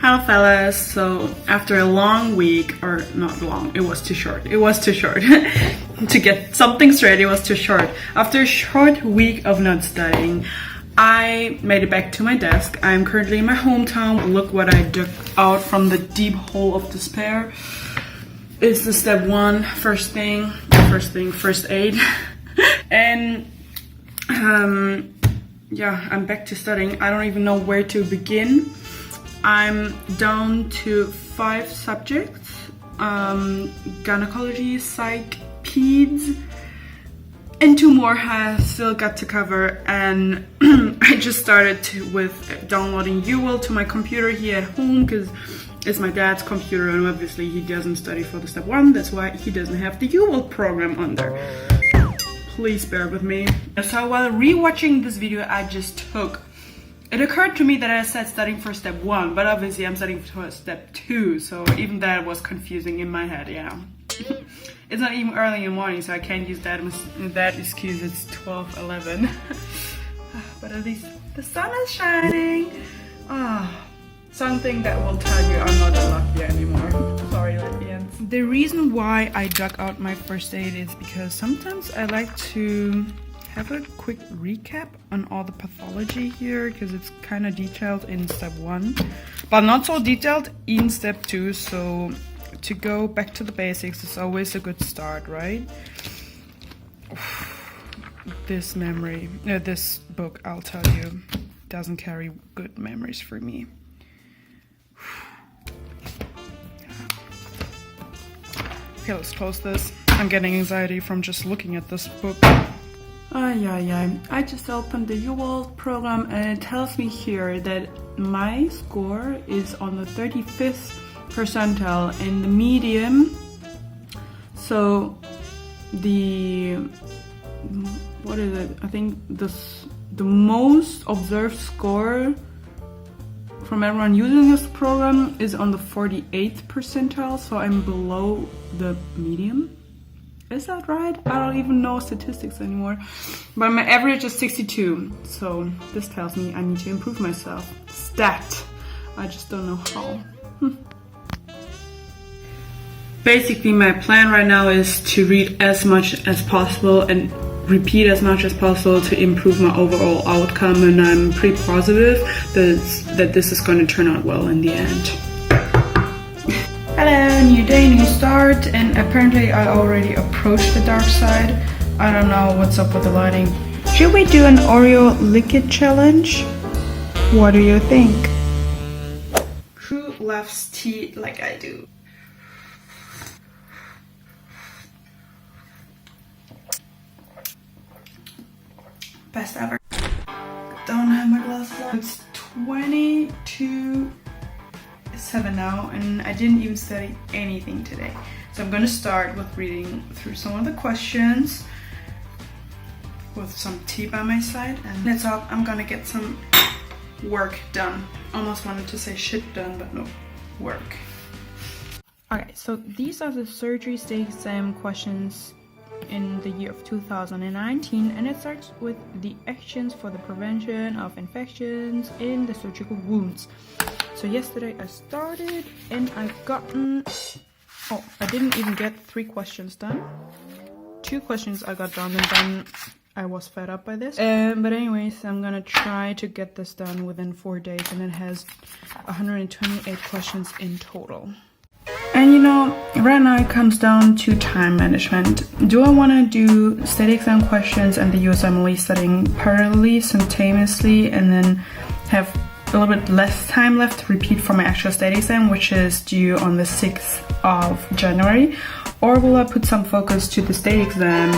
Hello fellas, so after a long week, or not long, it was too short to get something straight, it was too short. After a short week of not studying, I made it back to my desk. I'm currently in my hometown. Look what I dug out from the deep hole of despair. It's the step one, first aid. And yeah, I'm back to studying. I don't even know where to begin. I'm down to 5 subjects, gynecology, psych, peds, and 2 more have still got to cover. And I just started with downloading UWorld to my computer here at home because it's my dad's computer and obviously he doesn't study for the step 1. That's why he doesn't have the UWorld program on there. Please bear with me. So while rewatching this video it occurred to me that I said studying for step 1, but obviously I'm studying for step 2, so even that was confusing in my head, yeah. It's not even early in the morning, so I can't use that excuse. It's 12:11. But at least the sun is shining. Something that will tell you I'm not a Latvia anymore. Sorry, Latvians. The reason why I dug out my first aid is because sometimes I like to have a quick recap on all the pathology here because it's kind of detailed in step 1, but not so detailed in step 2. So to go back to the basics is always a good start, right? This book, I'll tell you, doesn't carry good memories for me. Okay, let's close this. I'm getting anxiety from just looking at this book. I just opened the UWorld program and it tells me here that my score is on the 35th percentile in the medium. So what is it? I think the most observed score from everyone using this program is on the 48th percentile, so I'm below the medium. Is that right? I don't even know statistics anymore. But my average is 62, so this tells me I need to improve myself. Stat. I just don't know how. Basically, my plan right now is to read as much as possible and repeat as much as possible to improve my overall outcome, and I'm pretty positive that this is going to turn out well in the end. Hello, new day, new start, and apparently I already approached the dark side. I don't know what's up with the lighting. Should we do an Oreo liquid challenge? What do you think? Who loves tea like I do? Best ever. Don't have my glasses on. It's 20 to 7 now, and I didn't even study anything today. So I'm gonna start with reading through some of the questions with some tea by my side, and that's all. I'm gonna get some work done. Almost wanted to say shit done, but no, work. Okay, so these are the surgery state exam questions in the year of 2019, and it starts with the actions for the prevention of infections in the surgical wounds. So yesterday I started and I didn't even get 3 questions done. 2 questions I got done, and then I was fed up by this. But anyways, I'm gonna try to get this done within 4 days, and it has 128 questions in total. And you know, right now it comes down to time management. Do I want to do state exam questions and the USMLE studying parallelly, simultaneously, and then have a little bit less time left to repeat for my actual state exam, which is due on the 6th of January? Or will I put some focus to the state exam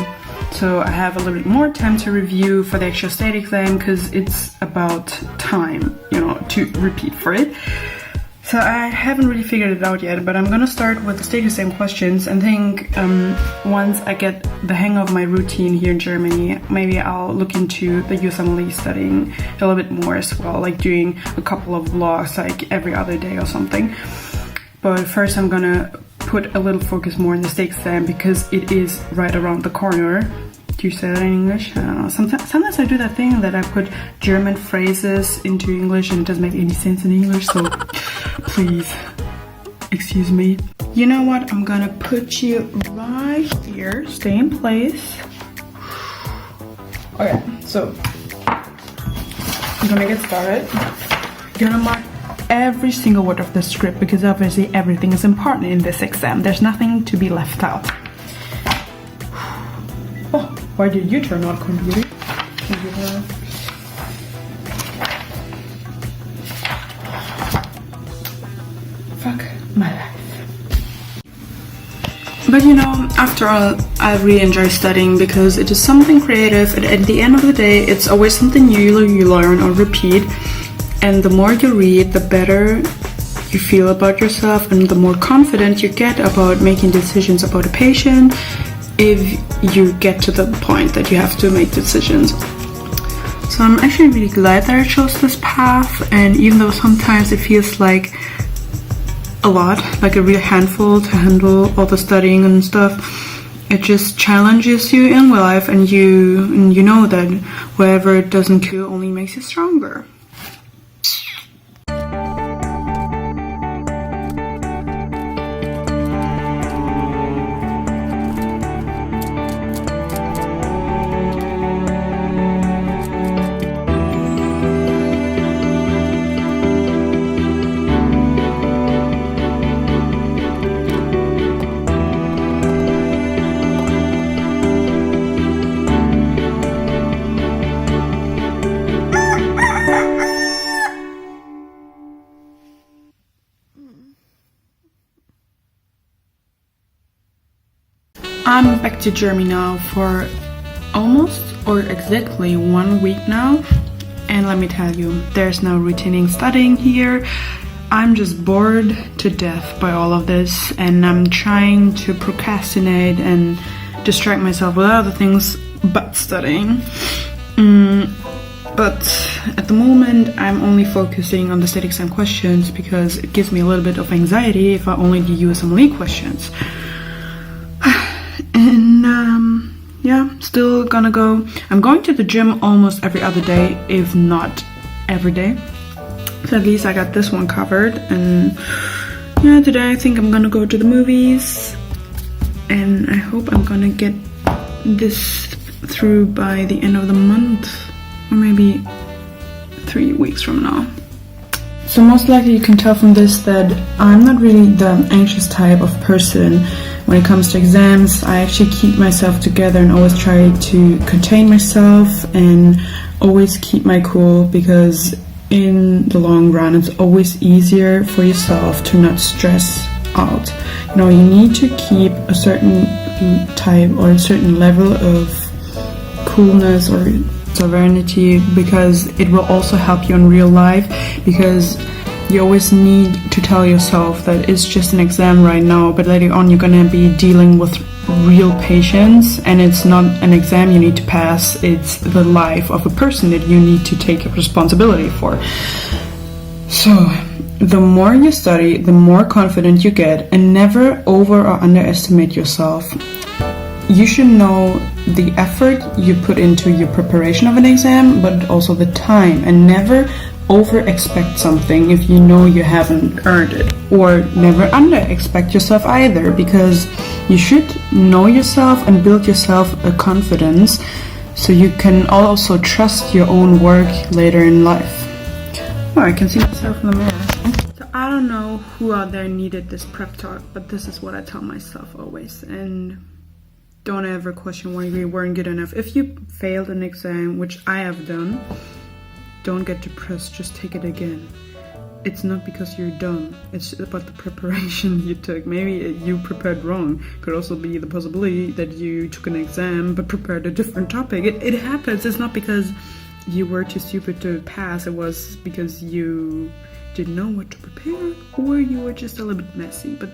so I have a little bit more time to review for the actual state exam, because it's about time, you know, to repeat for it. So I haven't really figured it out yet, but I'm gonna start with the state exam questions and think once I get the hang of my routine here in Germany, maybe I'll look into the USMLE studying a little bit more as well, like doing a couple of vlogs like every other day or something. But first I'm gonna put a little focus more in the state exam because it is right around the corner. Do you say that in English? I don't know. Sometimes I do that thing that I put German phrases into English and it doesn't make any sense in English, so please, excuse me. You know what? I'm gonna put you right here. Stay in place. Okay, so I'm gonna get started. You're gonna mark every single word of the script because obviously everything is important in this exam. There's nothing to be left out. Oh, why did you turn on computer? Fuck my life. But you know, after all, I really enjoy studying because it is something creative, and at the end of the day, it's always something new you learn or repeat. And the more you read, the better you feel about yourself and the more confident you get about making decisions about a patient if you get to the point that you have to make decisions. So I'm actually really glad that I chose this path, and even though sometimes it feels like a lot, like a real handful to handle all the studying and stuff, it just challenges you in life, and you know that whatever it doesn't kill only makes you stronger. I'm back to Germany now for almost or exactly 1 week now, and let me tell you, there's no routine studying here. I'm just bored to death by all of this, and I'm trying to procrastinate and distract myself with other things but studying. But at the moment I'm only focusing on the state exam questions because it gives me a little bit of anxiety if I only do USMLE questions. And yeah, still gonna go. I'm going to the gym almost every other day, if not every day. So at least I got this one covered. And yeah, today I think I'm gonna go to the movies. And I hope I'm gonna get this through by the end of the month. Or maybe 3 weeks from now. So most likely you can tell from this that I'm not really the anxious type of person. When it comes to exams, I actually keep myself together and always try to contain myself and always keep my cool, because in the long run it's always easier for yourself to not stress out. You know, you need to keep a certain type or a certain level of coolness or serenity, because it will also help you in real life, because you always need to tell yourself that it's just an exam right now, but later on you're gonna be dealing with real patients, and it's not an exam you need to pass, it's the life of a person that you need to take responsibility for. So the more you study, the more confident you get, and never over or underestimate yourself. You should know the effort you put into your preparation of an exam, but also the time, and never over expect something if you know you haven't earned it, or never under expect yourself either, because you should know yourself and build yourself a confidence so you can also trust your own work later in life. Oh, I can see myself in the mirror. So I don't know who out there needed this prep talk, but this is what I tell myself always. And don't ever question why you weren't good enough. If you failed an exam, which I have done, don't get depressed, just take it again. It's not because you're dumb, it's about the preparation you took. Maybe you prepared wrong. Could also be the possibility that you took an exam but prepared a different topic. It happens. It's not because you were too stupid to pass, it was because you didn't know what to prepare, or you were just a little bit messy. But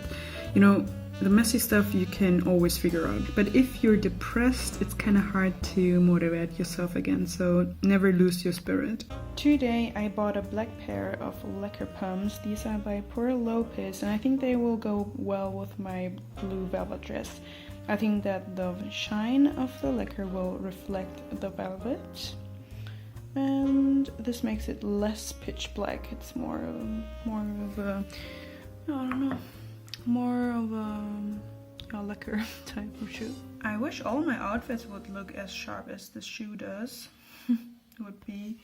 you know, the messy stuff you can always figure out. But if you're depressed, it's kind of hard to motivate yourself again, so never lose your spirit. Today I bought a black pair of lacquer pumps. These are by Pura Lopez, and I think they will go well with my blue velvet dress. I think that the shine of the lacquer will reflect the velvet, and this makes it less pitch black. It's more of a I don't know, more of a lacquer type of shoe. I wish all my outfits would look as sharp as this shoe does. It would be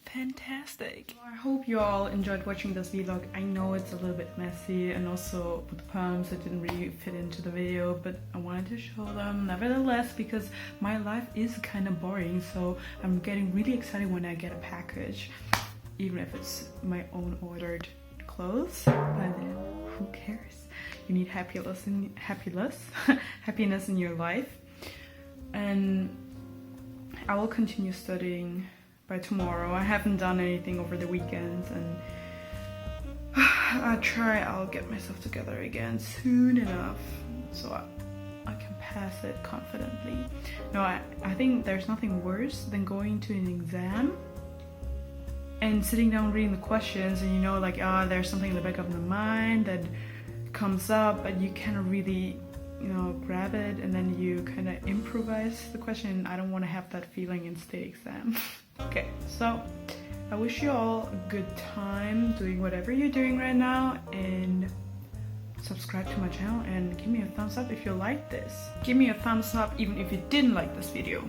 fantastic. I hope you all enjoyed watching this vlog. I know it's a little bit messy, and also with the pumps it didn't really fit into the video, but I wanted to show them nevertheless because my life is kind of boring, so I'm getting really excited when I get a package, even if it's my own ordered clothes. But who cares? You need happiness in your life, and I will continue studying by tomorrow. I haven't done anything over the weekends, and I'll get myself together again soon enough so I can pass it confidently. No, I think there's nothing worse than going to an exam and sitting down reading the questions, and you know, like, there's something in the back of the mind that comes up, but you cannot really, you know, grab it, and then you kind of improvise the question. I don't want to have that feeling in state exam. Okay, so I wish you all a good time doing whatever you're doing right now, and subscribe to my channel and give me a thumbs up if you like this. Give me a thumbs up even if you didn't like this video.